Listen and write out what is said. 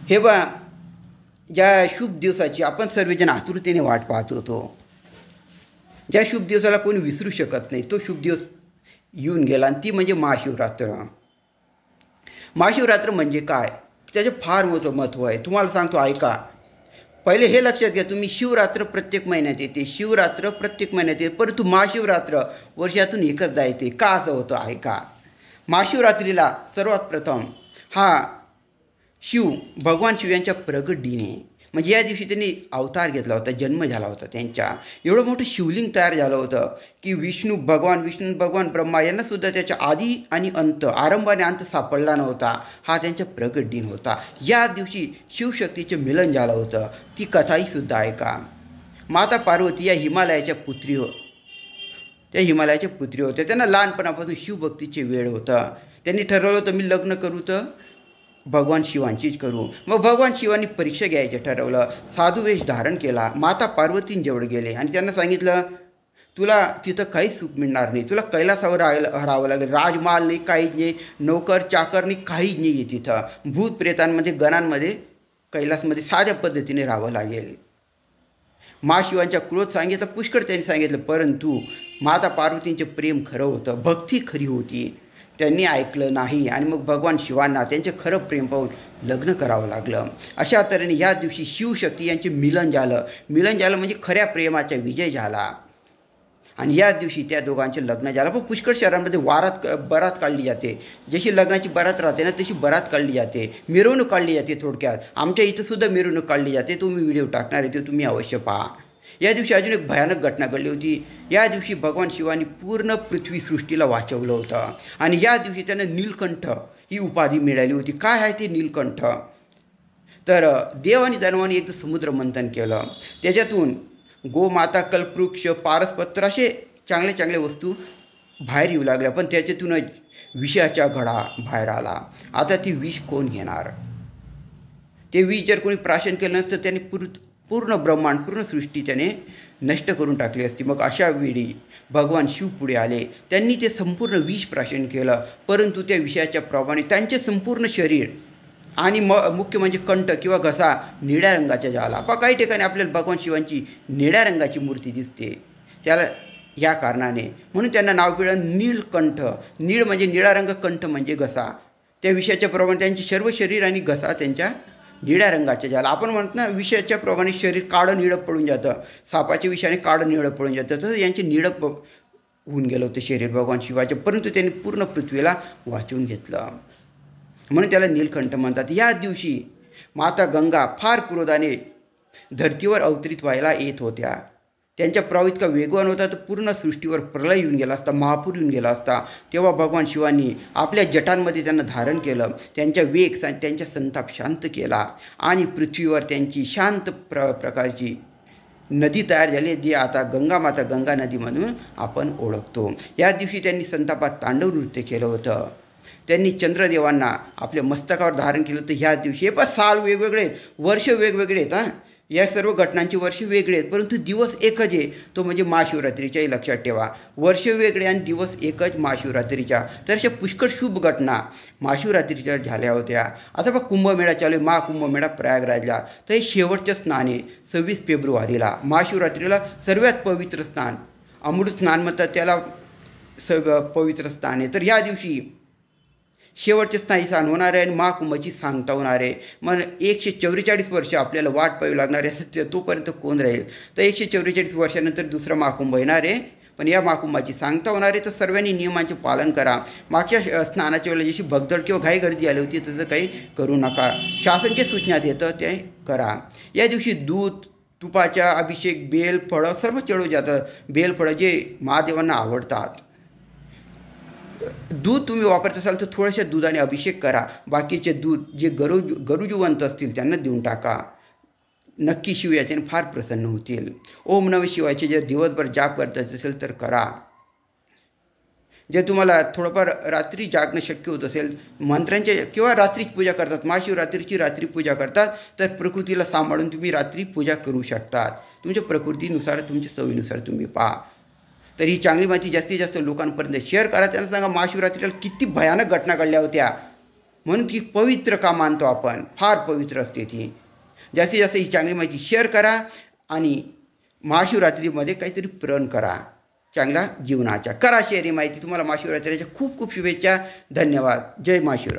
हे बा, ज्या शुभ दिवसाची आपण सर्वजण आतुरतेने वाट पाहत होतो, ज्या शुभ दिवसाला कोणी विसरू शकत नाही, तो शुभ दिवस येऊन गेला आणि ती म्हणजे महाशिवरात्र. महाशिवरात्र म्हणजे काय, त्याचे फार मोठं महत्त्व आहे. तुम्हाला सांगतो, ऐका. पहिले हे लक्षात घ्या, तुम्ही शिवरात्र प्रत्येक महिन्यात येते, शिवरात्र प्रत्येक महिन्यात येते, परंतु महाशिवरात्र वर्षातून एकचदा येते. का असं होतं, ऐका. महाशिवरात्रीला सर्वात प्रथम हा भगवान शिव यांच्या प्रगट दिन आहे. म्हणजे या दिवशी त्यांनी अवतार घेतला होता, जन्म झाला होता त्यांच्या. एवढं मोठं शिवलिंग तयार झालं होतं की विष्णू भगवान ब्रह्मा यांनासुद्धा त्याच्या आधी आणि अंत, आरंभ आणि अंत सापडला नव्हता. हा त्यांचा प्रगट दिन होता. या दिवशी शिवशक्तीचे मिलन झालं होतं. ती कथाहीसुद्धा ऐका. माता पार्वती या हिमालयाच्या पुत्री होत्या. त्यांना लहानपणापासून शिवभक्तीचे वेळ होतं. त्यांनी ठरवलं होतं, मी लग्न करू तर भगवान शिवांचीच करू. मग भगवान शिवांनी परीक्षा घ्यायचं ठरवलं. साधू वेश धारण केला. माता पार्वतींजवळ गेले आणि त्यांना सांगितलं, तुला तिथं काहीच सुख मिळणार नाही, तुला कैलासावर राहावं लागेल. राजमहाल नाही, काहीच नाही, नोकर चाकर नाही, काहीच नाही आहे तिथं. भूत प्रेतांमध्ये, गणांमध्ये, कैलासमध्ये साध्या पद्धतीने राहावं लागेल. महाशिवांच्या क्रोध सांगितलं, पुष्कळ त्यांनी सांगितलं, परंतु माता पार्वतींचे प्रेम खरं होतं, भक्ती खरी होती. त्यांनी ऐकलं नाही आणि मग भगवान शिवांना त्यांचे खरं प्रेम पाहून लग्न करावं लागलं. अशा तऱ्हेने या दिवशी शिवशक्ती यांचे मिलन झालं म्हणजे खऱ्या प्रेमाचा विजय झाला. आणि याच दिवशी त्या दोघांचे लग्न झालं. पण पुष्कळ शहरांमध्ये बरात काढली जाते. जशी लग्नाची बरात राहते ना, तशी बरात काढली जाते, मिरवणूक काढली जाते. थोडक्यात आमच्या इथंसुद्धा मिरवणूक काढली जाते. तुम्ही व्हिडिओ टाकणार आहे, ते तुम्ही अवश्य पहा. या दिवशी अजून एक भयानक घटना घडली होती. या दिवशी भगवान शिवांनी पूर्ण पृथ्वी सृष्टीला वाचवलं होतं आणि या दिवशी त्यांना नीलकंठ ही उपाधी मिळाली होती. काय आहे ते नीलकंठ? तर देव आणि दानवांनी एकदा समुद्र मंथन केलं. त्याच्यातून गोमाता, कल्पवृक्ष, पारसपत्र असे चांगले चांगले वस्तू बाहेर येऊ लागल्या. पण त्याच्यातूनच विषाचा घडा बाहेर आला. आता ती विष कोण घेणार? ते विष जर कोणी प्राशन केलं नसतं, त्याने पूर्ण ब्रह्मांड, पूर्ण सृष्टी त्याने नष्ट करून टाकली असती. मग अशा वेळी भगवान शिव पुढे आले. त्यांनी ते संपूर्ण विष प्राशन केलं. परंतु त्या विषयाच्या प्रभावाने त्यांचे संपूर्ण शरीर आणि मुख्य म्हणजे कंठ किंवा घसा निळ्या रंगाचा झाला. काही ठिकाणी आपल्याला भगवान शिवांची निळ्या रंगाची मूर्ती दिसते. त्याला या कारणाने म्हणून त्यांना नाव मिळालं नीलकंठ. नीळ म्हणजे निळा रंग, कंठ म्हणजे घसा. त्या विषयाच्या प्रभावाने त्यांचे सर्व शरीर आणि घसा त्यांच्या निळ्या रंगाचे झाला. आपण म्हणतो ना, विषयाच्या प्रमाणे शरीर काळं निळं पडून जातं, सापाच्या विषयाने काळं निळं पडून जातं, तसं यांचे निळं होऊन गेलं होतं शरीर भगवान शिवाचे. परंतु त्यांनी पूर्ण पृथ्वीला वाचवून घेतलं, म्हणून त्याला नीलकंठ म्हणतात. या दिवशी माता गंगा फार क्रोधाने धर्तीवर अवतरित व्हायला येत होत्या. त्यांच्या प्रवाह इतका वेगवान होता तर पूर्ण सृष्टीवर प्रलय येऊन गेला असता, महापूर येऊन गेला असता. तेव्हा भगवान शिवांनी आपल्या जटांमध्ये त्यांना धारण केलं, त्यांच्या वेग, त्यांच्या संताप शांत केला आणि पृथ्वीवर त्यांची शांत प्रकारची नदी तयार झाली, जी आता गंगा नदी म्हणून आपण ओळखतो. या दिवशी त्यांनी संतापात तांडव नृत्य केलं होतं. त्यांनी चंद्रदेवांना आपल्या मस्तकावर धारण केलं होतं. ह्या दिवशी हे पण साल वेगवेगळे आहेत, वर्ष वेगवेगळे आहेत. या सर्व घटनांची वर्ष वेगळे आहेत, परंतु दिवस एकच आहे, तो म्हणजे महाशिवरात्रीच्याही लक्षात ठेवा. वर्ष वेगळे आणि दिवस एकच महाशिवरात्रीच्या. तर अशा पुष्कळ शुभ घटना महाशिवरात्रीच्या झाल्या होत्या. आता बघा, कुंभमेळा चालू आहे, महाकुंभमेळा प्रयागराजला. तर हे शेवटचं स्नान आहे 26 फेब्रुवारीला. महाशिवरात्रीला सर्वात पवित्र स्नान, अमृत स्नान म्हणतात त्याला, पवित्र स्नान आहे. तर ह्या दिवशी शेवटचे स्नान होणार आहे आणि महाकुंभाची सांगता होणार आहे. मग 144 वर्ष आपल्याला वाट पाहावी लागणार आहे. तोपर्यंत कोण राहील? तर 144 वर्षानंतर दुसरा महाकुंभ येणार आहे, पण या महाकुंभाची सांगता होणार आहे. तर सर्वांनी नियमांचे पालन करा. मागच्या स्नानाच्या वेळेला जशी भगदड किंवा घाई गर्दी आली होती, तसं काही करू नका. शासनच्या सूचना देतं ते करा. या दिवशी दूध, तुपाच्या अभिषेक, बेल, फळं सर्व चढवू जातं. बेलफळं जे महादेवांना आवडतात. दूध तुम्ही वापरत असाल तर थोड्याशा दुधाने अभिषेक करा. बाकीचे दूध जे गरुजवंत असतील त्यांना देऊन टाका. नक्की शिव याच्याने फार प्रसन्न होतील. ओम नमः शिवायचे जर दिवसभर जाप करत असेल तर करा. जर तुम्हाला थोडंफार रात्री जागणं शक्य होत असेल, मंत्रांच्या किंवा रात्रीची पूजा करतात, महाशिवरात्रीची रात्री पूजा करतात, तर प्रकृतीला सांभाळून तुम्ही रात्री पूजा करू शकतात. तुमच्या प्रकृतीनुसार, तुमच्या सवयीनुसार तुम्ही पहा. तर ही चांगली माहिती जास्तीत जास्त लोकांपर्यंत शेअर करा. त्यांना सांगा महाशिवरात्रीला किती भयानक घटना घडल्या होत्या. म्हणून ती पवित्र का मानतो आपण, फार पवित्र असते ती. जास्तीत जास्त ही चांगली माहिती शेअर करा आणि महाशिवरात्रीमध्ये काहीतरी प्रण करा चांगला जीवनाच्या. करा शेअर ही माहिती. तुम्हाला महाशिवरात्रीच्या खूप खूप शुभेच्छा. धन्यवाद. जय महाशिवरात्री.